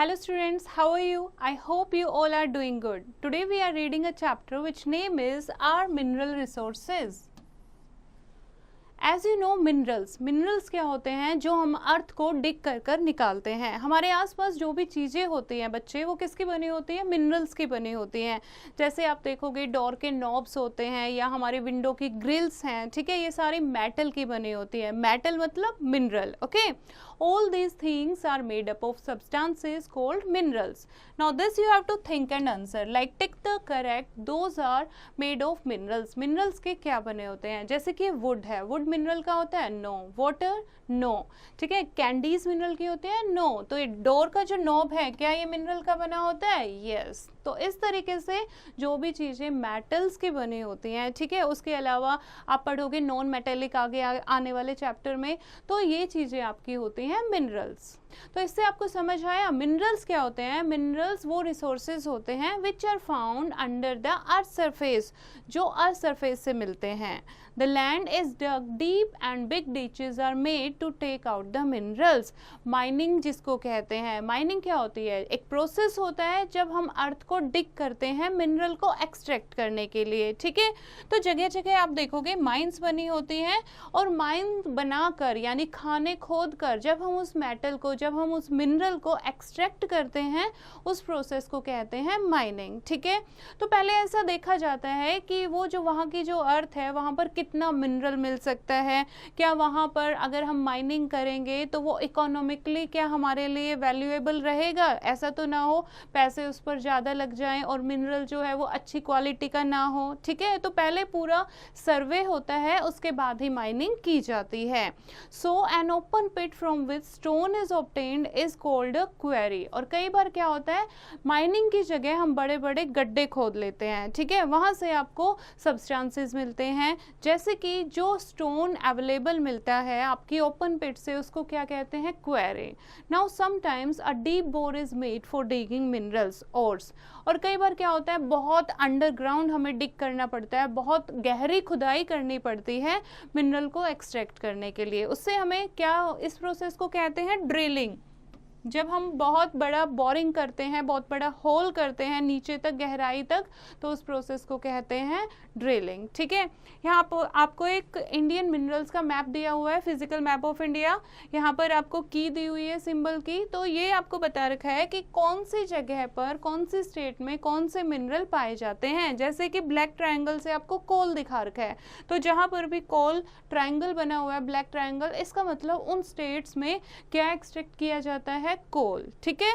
Hello students, how are you? I hope you all are doing good. Today we are reading a chapter which name is Our Mineral Resources. As you know minerals क्या होते हैं जो हम अर्थ को डिग कर कर निकालते हैं। हमारे आसपास जो भी चीज़ें होती हैं बच्चे, वो किसकी बनी होती हैं? मिनरल्स की बनी होती हैं। जैसे आप देखोगे डोर के नॉब्स होते हैं या हमारे विंडो की ग्रिल्स हैं, ठीक है, ये सारी मेटल की बनी होती है। मेटल मतलब mineral, okay. All these things are made up of substances called minerals. Now this you have to think and answer. Like tick the correct. Those are made of minerals. Minerals के क्या बने होते हैं? जैसे कि wood है, wood mineral का होता है? No. Water? No. ठीक है, कैंडीज मिनरल की होती है? No. तो ये डोर का जो नॉब है क्या ये मिनरल का बना होता है? Yes. तो इस तरीके से जो भी चीज़ें मेटल्स की बनी होती हैं, ठीक है, उसके अलावा आप पढ़ोगे नॉन मेटेलिक आगे आने वाले चैप्टर में, तो ये चीज़ें आपकी होती हैं मिनरल्स। तो इससे आपको समझ आया मिनरल्स क्या होते हैं? मिनरल्स वो रिसोर्सेज होते हैं which are found under the earth surface, जो अर्थ सरफेस से मिलते हैं। The land is dug deep and big ditches are made to take out the minerals. Mining जिसको कहते हैं, माइनिंग क्या होती है? एक प्रोसेस होता है जब हम अर्थ को डिग करते हैं मिनरल को एक्सट्रैक्ट करने के लिए, ठीक है। तो जगह जगह आप देखोगे माइंस बनी होती हैं, और माइन बनाकर यानी खाने खोद कर जब हम उस मेटल को, जब हम उस मिनरल को एक्सट्रैक्ट करते हैं, उस प्रोसेस को कहते हैं माइनिंग, ठीक है। तो पहले ऐसा देखा जाता है कि वो जो वहाँ की जो अर्थ है वहाँ पर कितना मिनरल मिल सकता है, क्या वहाँ पर अगर हम माइनिंग करेंगे तो वो इकोनॉमिकली क्या हमारे लिए वैल्यूएबल रहेगा? ऐसा तो ना हो पैसे उस पर ज़्यादा लग जाएं और मिनरल जो है वो अच्छी क्वालिटी का ना हो, ठीक है। तो पहले पूरा सर्वे होता है, उसके बाद ही माइनिंग की जाती है। So an open pit from which stone is obtained is called a quarry. और कई बार क्या होता है, माइनिंग की जगह हम बड़े बड़े गड्ढे खोद लेते हैं, ठीक है, वहाँ से आपको सब्सटेंसेस मिलते हैं। जैसे कि जो स्टोन अवेलेबल मिलता है आपकी ओपन पिट से, उसको क्या कहते हैं? Query. Now sometimes a deep bore is made for digging minerals ores. और कई बार क्या होता है, बहुत अंडरग्राउंड हमें डिग करना पड़ता है, बहुत गहरी खुदाई करनी पड़ती है मिनरल को एक्सट्रैक्ट करने के लिए। उससे हमें क्या, इस प्रोसेस को कहते हैं ड्रिलिंग। जब हम बहुत बड़ा बोरिंग करते हैं, बहुत बड़ा होल करते हैं नीचे तक, गहराई तक, तो उस प्रोसेस को कहते हैं ड्रिलिंग, ठीक है। यहाँ पर आपको एक इंडियन मिनरल्स का मैप दिया हुआ है, फिजिकल मैप ऑफ इंडिया। यहाँ पर आपको की दी हुई है सिंबल की, तो ये आपको बता रखा है कि कौन सी जगह पर, कौन सी स्टेट में कौन से मिनरल पाए जाते हैं। जैसे कि ब्लैक ट्रायंगल से आपको कोल दिखा रखा है, तो जहाँ पर भी कोल ट्रायंगल बना हुआ है, ब्लैक ट्रायंगल, इसका मतलब उन स्टेट्स में क्या एक्सट्रैक्ट किया जाता है? कोल, ठीक है।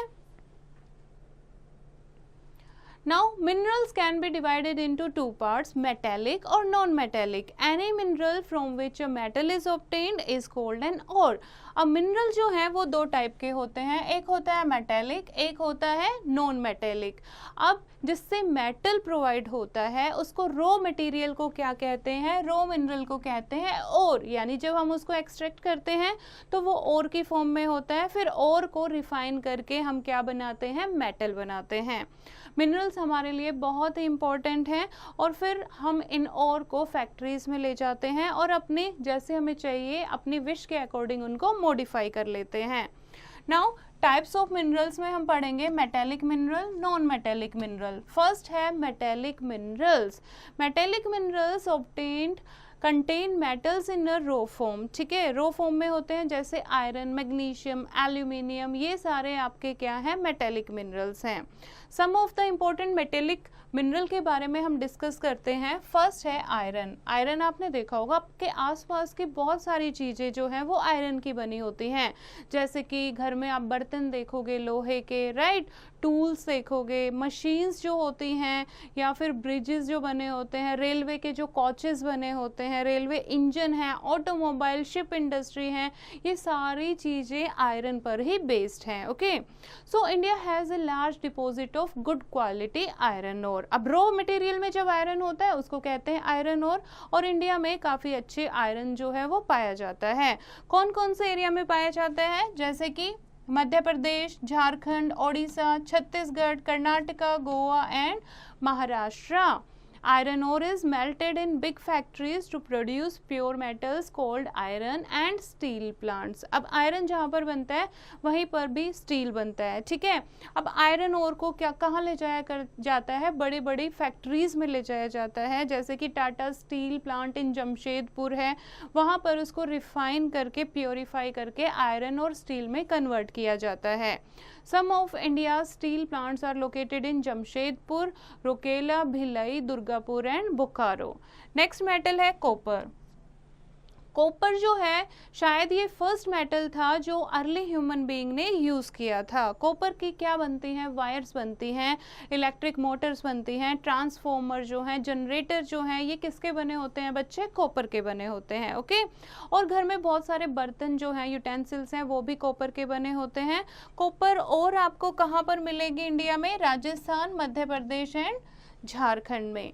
Now minerals can be divided into two parts, metallic or non-metallic. Any mineral from which a metal is obtained is called an ore. अब मिनरल जो है वो दो टाइप के होते हैं, एक होता है मेटेलिक, एक होता है नॉन मेटेलिक। अब जिससे मेटल प्रोवाइड होता है उसको रॉ मटेरियल को क्या कहते हैं? रॉ मिनरल को कहते हैं ओर। यानी जब हम उसको एक्सट्रैक्ट करते हैं तो वो ओर की फॉर्म में होता है, फिर ओर को रिफाइन करके हम क्या बनाते हैं? मेटल बनाते हैं। मिनरल्स हमारे लिए बहुत ही इम्पॉर्टेंट हैं, और फिर हम इन ओर को फैक्ट्रीज में ले जाते हैं और अपने जैसे हमें चाहिए अपनी विश के अकॉर्डिंग उनको मॉडिफाई कर लेते हैं। नाउ टाइप्स ऑफ मिनरल्स में हम पढ़ेंगे metallic mineral, non metallic mineral. First है metallic minerals. Metallic minerals obtained contain metals in a raw form, ठीक है, रो फॉर्म में होते हैं, जैसे आयरन, मैग्नीशियम, एल्यूमिनियम, ये सारे आपके क्या हैं? मेटेलिक मिनरल्स हैं। Some of the important metallic mineral के बारे में हम डिस्कस करते हैं। फर्स्ट है आयरन। आयरन आपने देखा होगा, आपके आसपास की बहुत सारी चीज़ें जो हैं वो आयरन की बनी होती हैं। जैसे कि घर में आप बर्तन देखोगे लोहे के, राइट, टूल्स देखोगे, मशीन्स जो होती हैं, या फिर ब्रिजेस जो बने होते हैं, रेलवे के जो कोचेस बने होते हैं, रेलवे इंजन है, ऑटोमोबाइल, शिप इंडस्ट्री हैं, ये सारी चीज़ें आयरन पर ही बेस्ड हैं, okay. So India has a large deposit of good quality iron ore. अब रॉ मटेरियल में जब आयरन होता है उसको कहते हैं आयरन ओर, और इंडिया में काफ़ी अच्छे आयरन जो है वो पाया जाता है। कौन कौन से एरिया में पाया जाता है? जैसे कि Madhya Pradesh, Jharkhand, Odisha, Chhattisgarh, Karnataka, Goa and Maharashtra. Iron ore is melted in big factories to produce pure metals called iron and steel plants. अब आयरन जहाँ पर बनता है वहीं पर भी स्टील बनता है, ठीक है। अब आयरन ओर को क्या कहाँ ले जाया जाता है, बड़ी बड़ी फैक्ट्रीज में ले जाया जाता है, जैसे कि Tata steel plant in Jamshedpur है, वहाँ पर उसको रिफाइन करके प्योरीफाई करके आयरन और स्टील में कन्वर्ट किया जाता है। Some of India's steel plants are located in Jamshedpur, Rourkela, Bhilai, Durgapur and Bokaro. Next metal है कॉपर। कॉपर जो है शायद ये फर्स्ट मेटल था जो अर्ली ह्यूमन बीइंग ने यूज़ किया था। कॉपर की क्या बनती हैं, वायर्स बनती हैं, इलेक्ट्रिक मोटर्स बनती हैं, ट्रांसफॉर्मर जो हैं, जनरेटर जो हैं, ये किसके बने होते हैं बच्चे, कॉपर के बने होते हैं, ओके। और घर में बहुत सारे बर्तन जो हैं, यूटेंसिल्स हैं, वो भी कॉपर के बने होते हैं। कॉपर और आपको कहाँ पर मिलेगी इंडिया में, राजस्थान, मध्य प्रदेश एंड झारखंड में।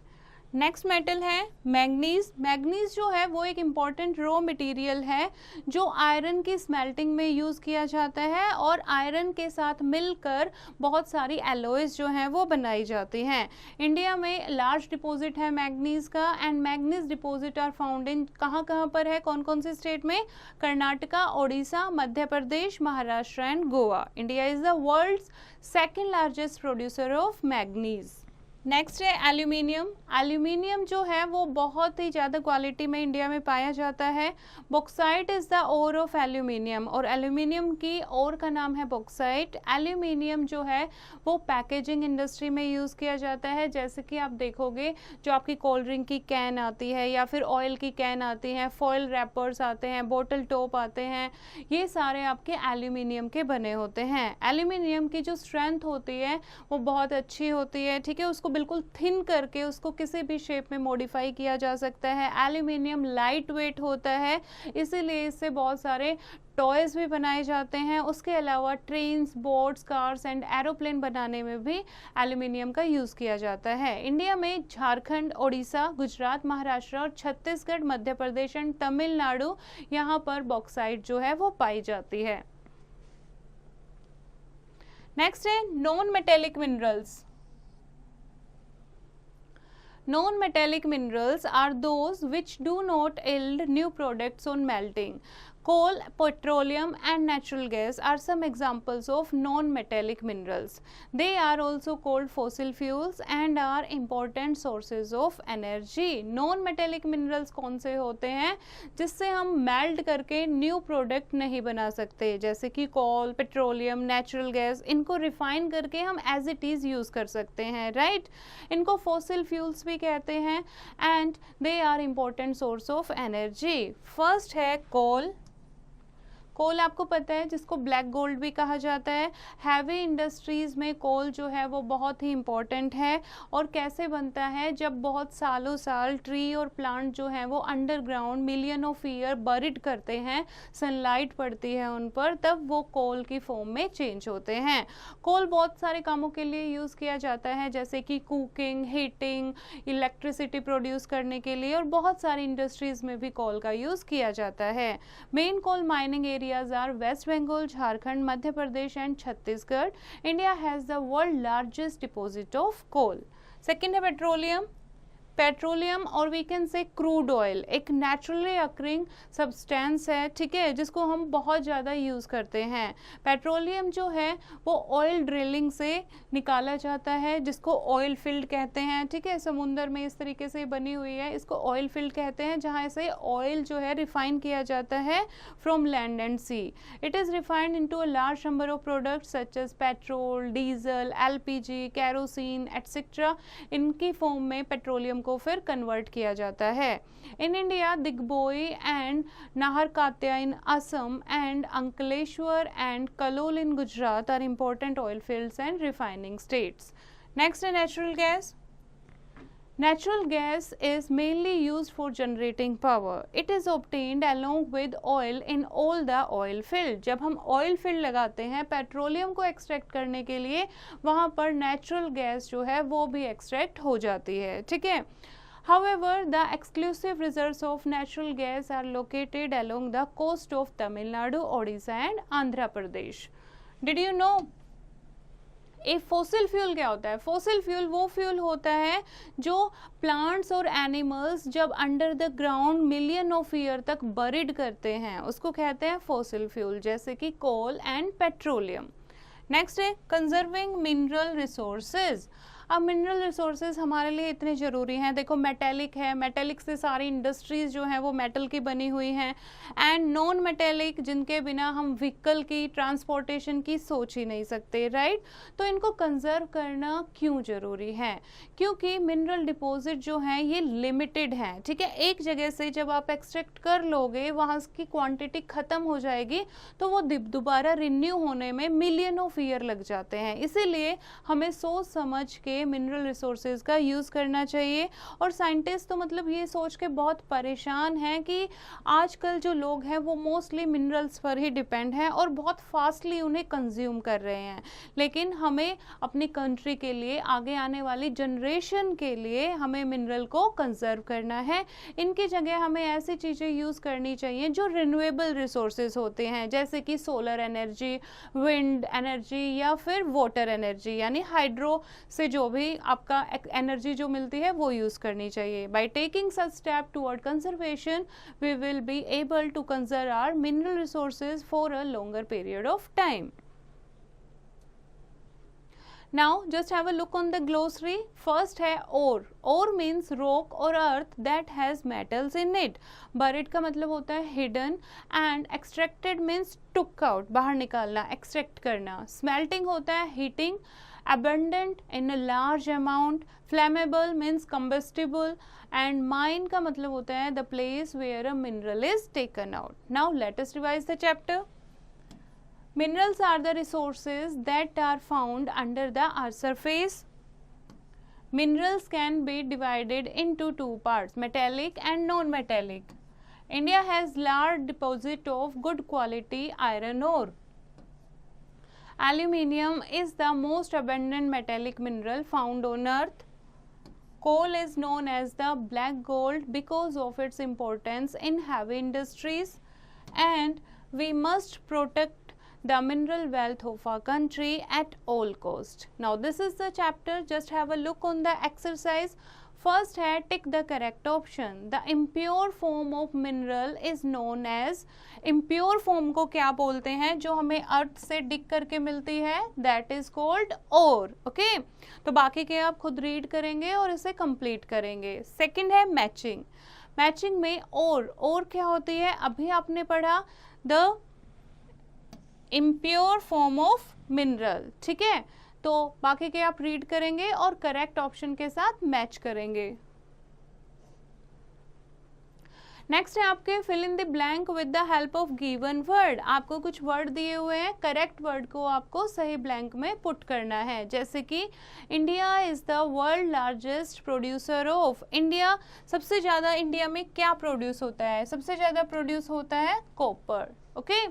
नेक्स्ट मेटल है मैग्नीज। मैग्नीज जो है वो एक इम्पॉर्टेंट रॉ मटेरियल है जो आयरन की स्मेल्टिंग में यूज़ किया जाता है और आयरन के साथ मिलकर बहुत सारी एलॉयज जो हैं वो बनाई जाती हैं। इंडिया में लार्ज डिपॉजिट है मैग्नीज का and manganese deposit are found in कहाँ पर है, कौन कौन से स्टेट में, Karnataka, Odisha, Madhya Pradesh, Maharashtra and Goa. India is the world's second largest producer of manganese. Next है एल्यूमिनियम। एल्यूमिनियम जो है वो बहुत ही ज़्यादा क्वालिटी में इंडिया में पाया जाता है। Bauxite is the ore of aluminium और एल्यूमिनियम की ओर का नाम है बॉक्साइट। एल्यूमिनियम जो है वो पैकेजिंग इंडस्ट्री में यूज़ किया जाता है, जैसे कि आप देखोगे जो आपकी कोल्ड ड्रिंक की कैन आती है या फिर ऑयल की कैन आती है, फॉयल रैपर्स आते हैं, बोतल टॉप आते हैं, ये सारे आपके एल्यूमिनियम के बने होते हैं। एल्यूमिनियम की जो स्ट्रेंथ होती है वो बहुत अच्छी होती है, ठीक है। उसको बिल्कुल थिन करके उसको किसी भी शेप में मॉडिफाई किया जा सकता है। एल्यूमिनियम लाइट वेट होता है, इसीलिए इससे बहुत सारे टॉयज भी बनाए जाते हैं। उसके अलावा trains, boats, cars and aeroplane बनाने में भी एल्यूमिनियम का यूज़ किया जाता है। इंडिया में झारखंड, ओडिशा, गुजरात, महाराष्ट्र और छत्तीसगढ़, मध्य प्रदेश एंड तमिलनाडु, यहाँ पर बॉक्साइट जो है वो पाई जाती है। नेक्स्ट है non metallic minerals. Non-metallic minerals are those which do not yield new products on melting. Coal, petroleum and natural gas are some examples of non-metallic minerals. They are also called fossil fuels and are important sources of energy. Non-metallic minerals कौन से होते हैं जिससे हम melt करके new product नहीं बना सकते, जैसे कि कोल, पेट्रोलियम, नेचुरल गैस, इनको रिफाइन करके हम एज इट इज़ यूज़ कर सकते हैं, राइट। इनको फॉसिल फ्यूल्स भी कहते हैं and they are important source of energy. First है कोल। कोल आपको पता है जिसको ब्लैक गोल्ड भी कहा जाता है। हैवी इंडस्ट्रीज़ में कोल जो है वो बहुत ही इम्पॉर्टेंट है। और कैसे बनता है, जब बहुत सालों साल ट्री और प्लांट जो हैं वो underground million of year buried करते हैं, सनलाइट पड़ती है उन पर, तब वो कोल की फॉर्म में चेंज होते हैं। कोल बहुत सारे कामों के लिए यूज़ किया जाता है, जैसे कि कुकिंग, हीटिंग, इलेक्ट्रिसिटी प्रोड्यूस करने के लिए, और बहुत सारी इंडस्ट्रीज़ में भी कोल का यूज़ किया जाता है। Main coal mining areas are West Bengal, Jharkhand, Madhya Pradesh and Chhattisgarh. India has the world largest deposit of coal. Second है petroleum. पेट्रोलियम और we can say crude oil एक नेचुरली अकरिंग सब्सटेंस है, ठीक है, जिसको हम बहुत ज़्यादा यूज़ करते हैं। पेट्रोलियम जो है वो ऑयल ड्रिलिंग से निकाला जाता है, जिसको ऑयल फील्ड कहते हैं, ठीक है। समुंदर में इस तरीके से बनी हुई है, इसको ऑयल फील्ड कहते हैं, जहाँ से ऑयल जो है रिफाइन किया जाता है from land and sea. It is refined into a large number of products such as petrol, diesel, LPG, kerosene etcetera. इनकी फॉर्म में पेट्रोलियम को फिर कन्वर्ट किया जाता है। In India Digboi and Naharkatiya in Assam and Ankleshwar and Kalol in Gujarat are important oil fields and refining states. Next है natural gas. Natural gas is mainly used for generating power. It is obtained along with oil in all the oil field. जब हम oil field लगाते हैं petroleum को extract करने के लिए, वहाँ पर नेचुरल गैस जो है वो भी एक्सट्रैक्ट हो जाती है, ठीक है। However, the exclusive reserves of natural gas are located along the coast of Tamil Nadu, Odisha and Andhra Pradesh. Did you know? एक फॉसिल फ्यूल क्या होता है? फॉसिल फ्यूल वो फ्यूल होता है जो प्लांट्स और एनिमल्स जब under the ground million of year तक बरिड करते हैं उसको कहते हैं फॉसिल फ्यूल, जैसे कि कोल एंड पेट्रोलियम। नेक्स्ट है कंजर्विंग मिनरल रिसोर्सेज। अब मिनरल रिसोर्सेज हमारे लिए इतने ज़रूरी हैं। देखो मेटेलिक है, मेटेलिक से सारी इंडस्ट्रीज़ जो हैं वो मेटल की बनी हुई हैं, एंड नॉन मेटेलिक जिनके बिना हम व्हीकल की ट्रांसपोर्टेशन की सोच ही नहीं सकते, राइट। तो इनको कंजर्व करना क्यों ज़रूरी है? क्योंकि मिनरल डिपॉजिट जो हैं ये लिमिटेड हैं, ठीक है। एक जगह से जब आप एक्सट्रैक्ट कर लोगे वहाँ की क्वांटिटी ख़त्म हो जाएगी तो वो दोबारा रिन्यू होने में मिलियन ऑफ ईयर लग जाते हैं। इसीलिए हमें सोच समझ के मिनरल रिसोर्सेज का यूज़ करना चाहिए। और साइंटिस्ट तो मतलब ये सोच के बहुत परेशान हैं कि आजकल जो लोग हैं वो मोस्टली मिनरल्स पर ही डिपेंड हैं और बहुत फास्टली उन्हें कंज्यूम कर रहे हैं। लेकिन हमें अपनी कंट्री के लिए, आगे आने वाली जनरेशन के लिए हमें मिनरल को कंजर्व करना है। इनकी जगह हमें ऐसी चीज़ें यूज़ करनी चाहिए जो रिन्यूएबल रिसोर्सेज होते हैं, जैसे कि सोलर एनर्जी, विंड एनर्जी या फिर वाटर एनर्जी, यानी हाइड्रो से जो भी आपका एनर्जी जो मिलती है वो यूज़ करनी चाहिए। By taking such step toward conservation we will be able to conserve our mineral resources for a longer period of time. Now just have a look on the glossary. First है ore. Ore means rock or earth that has metals in it. Buried का मतलब होता है hidden, and extracted means took out, बाहर निकालना, extract करना. Smelting होता है heating, abundant in a large amount. Flammable means combustible, and mine का मतलब होता है the place where a mineral is taken out. Now let us revise the chapter. Minerals are the resources that are found under the earth's surface. Minerals can be divided into two parts, metallic and non-metallic. India has large deposit of good quality iron ore. Aluminium is the most abundant metallic mineral found on earth. Coal is known as the black gold because of its importance in heavy industries, and we must protect the mineral wealth of our country at all cost. Now this is the chapter. Just have a look on the exercise. First है tick the correct option. The impure form of mineral is known as, impure form को क्या बोलते हैं? जो हमें अर्थ से डिग करके मिलती है, that is called ore. Okay? तो बाकी के आप खुद रीड करेंगे और इसे कंप्लीट करेंगे. सेकंड है मैचिंग. मैचिंग में ore क्या होती है? अभी आपने पढ़ा the impure form of mineral, ठीक है। तो बाकी के आप रीड करेंगे और करेक्ट ऑप्शन के साथ मैच करेंगे। नेक्स्ट है आपके fill in the blank with the help of given word. आपको कुछ वर्ड दिए हुए हैं, करेक्ट वर्ड को आपको सही ब्लैंक में पुट करना है। जैसे कि India is the world largest producer of. India, सबसे ज़्यादा इंडिया में क्या प्रोड्यूस होता है? सबसे ज़्यादा प्रोड्यूस होता है कॉपर। ओके,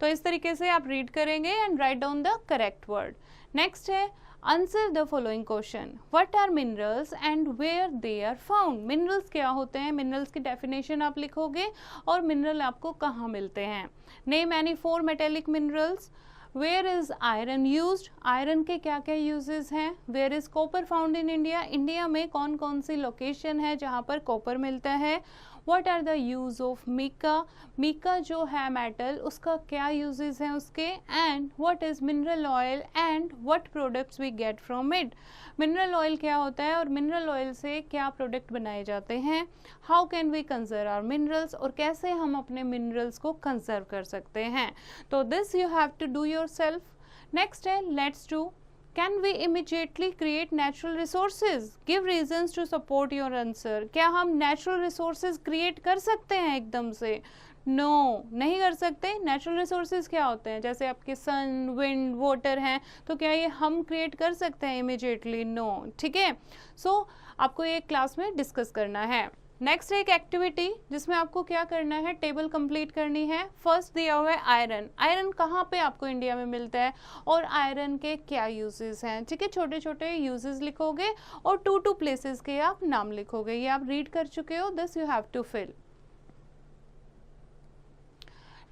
तो इस तरीके से आप रीड करेंगे and write down the correct word. Next है answer the following question. What are minerals and where they are found. Minerals क्या होते हैं? मिनरल्स की डेफिनेशन आप लिखोगे और मिनरल आपको कहाँ मिलते हैं। Name any 4 metallic minerals. Where is iron used. Iron के क्या क्या यूजेस हैं। Where is copper found in India. India में कौन कौन सी लोकेशन है जहाँ पर कॉपर मिलता है। What are the use of mica? Mika जो है मेटल, उसका क्या यूजेस हैं उसके। And what is mineral oil and what products we get from it? Mineral oil क्या होता है और मिनरल ऑयल से क्या प्रोडक्ट बनाए जाते हैं। How can we conserve our minerals, और कैसे हम अपने मिनरल्स को कंजर्व कर सकते हैं। तो this you have to do yourself. Next है let's do. Can we immediately create natural resources? Give reasons to support your answer. क्या हम natural resources create कर सकते हैं एकदम से? No, नहीं कर सकते। Natural resources क्या होते हैं? जैसे आपके sun, wind, water हैं, तो क्या ये हम create कर सकते हैं immediately? No, ठीक है। So आपको ये क्लास में डिस्कस करना है। नेक्स्ट एक एक्टिविटी जिसमें आपको क्या करना है, टेबल कंप्लीट करनी है। फर्स्ट दिया हुआ है आयरन। आयरन कहाँ पे आपको इंडिया में मिलता है और आयरन के क्या यूजेस हैं, ठीक है। छोटे छोटे यूजेस लिखोगे और 2 प्लेसेस के आप नाम लिखोगे। ये आप रीड कर चुके हो, this you have to fill.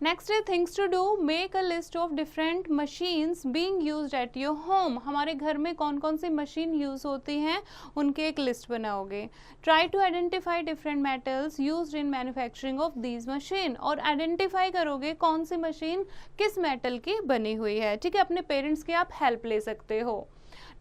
Next है things to do, make a list of different machines being used at your home. हमारे घर में कौन कौन सी मशीन यूज होती हैं उनकी एक लिस्ट बनाओगे। Try to identify different metals used in manufacturing of these machine, और आइडेंटिफाई करोगे कौन सी मशीन किस मेटल की बनी हुई है। ठीक है, अपने पेरेंट्स की आप हेल्प ले सकते हो।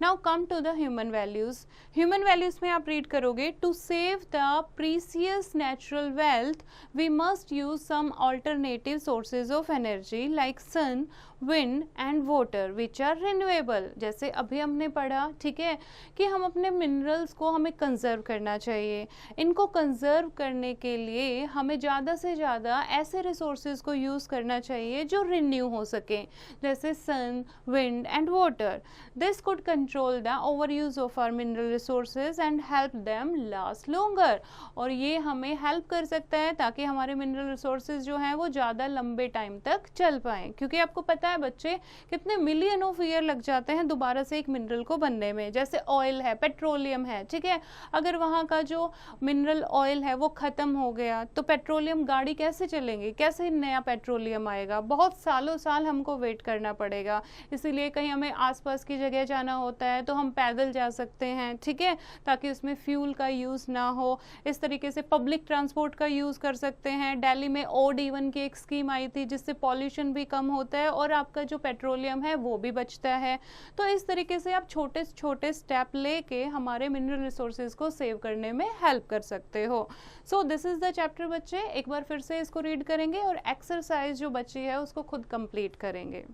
Now come to the human values. Human values में आप रीड करोगे, to save the precious natural wealth we must use some alternative sources of energy like sun, wind and water which are renewable. जैसे अभी हमने पढ़ा, ठीक है, कि हम अपने मिनरल्स को हमें कंजर्व करना चाहिए। इनको कंजर्व करने के लिए हमें ज़्यादा से ज़्यादा ऐसे रिसोर्सेज को यूज़ करना चाहिए जो रिन्यू हो सकें, जैसे sun, wind and water. This could control the over use of our mineral resources and help them last longer. और ये हमें हेल्प कर सकता है ताकि हमारे मिनरल रिसोर्सेज जो हैं वो ज़्यादा लंबे टाइम तक चल पाएँ, क्योंकि आपको पता है बच्चे कितने मिलियन ऑफ ईयर लग जाते हैं दोबारा से एक मिनरल को बनने में। जैसे ऑयल है, पेट्रोलियम है, ठीक है, अगर वहाँ का जो मिनरल ऑयल है वो ख़त्म हो गया तो पेट्रोलियम गाड़ी कैसे चलेंगी, कैसे नया पेट्रोलियम आएगा? बहुत सालों साल हमको वेट करना पड़ेगा। इसीलिए कहीं हमें आसपास की जगह जाना होता है तो हम पैदल जा सकते हैं, ठीक है, ताकि उसमें फ्यूल का यूज़ ना हो। इस तरीके से पब्लिक ट्रांसपोर्ट का यूज़ कर सकते हैं। दिल्ली में ऑड इवन की एक स्कीम आई थी जिससे पॉल्यूशन भी कम होता है और आपका जो पेट्रोलियम है वो भी बचता है। तो इस तरीके से आप छोटे छोटे स्टेप लेके हमारे मिनरल रिसोर्सेज को सेव करने में हेल्प कर सकते हो। So this is the chapter बच्चे, एक बार फिर से इसको रीड करेंगे और एक्सरसाइज जो बची है उसको खुद कंप्लीट करेंगे।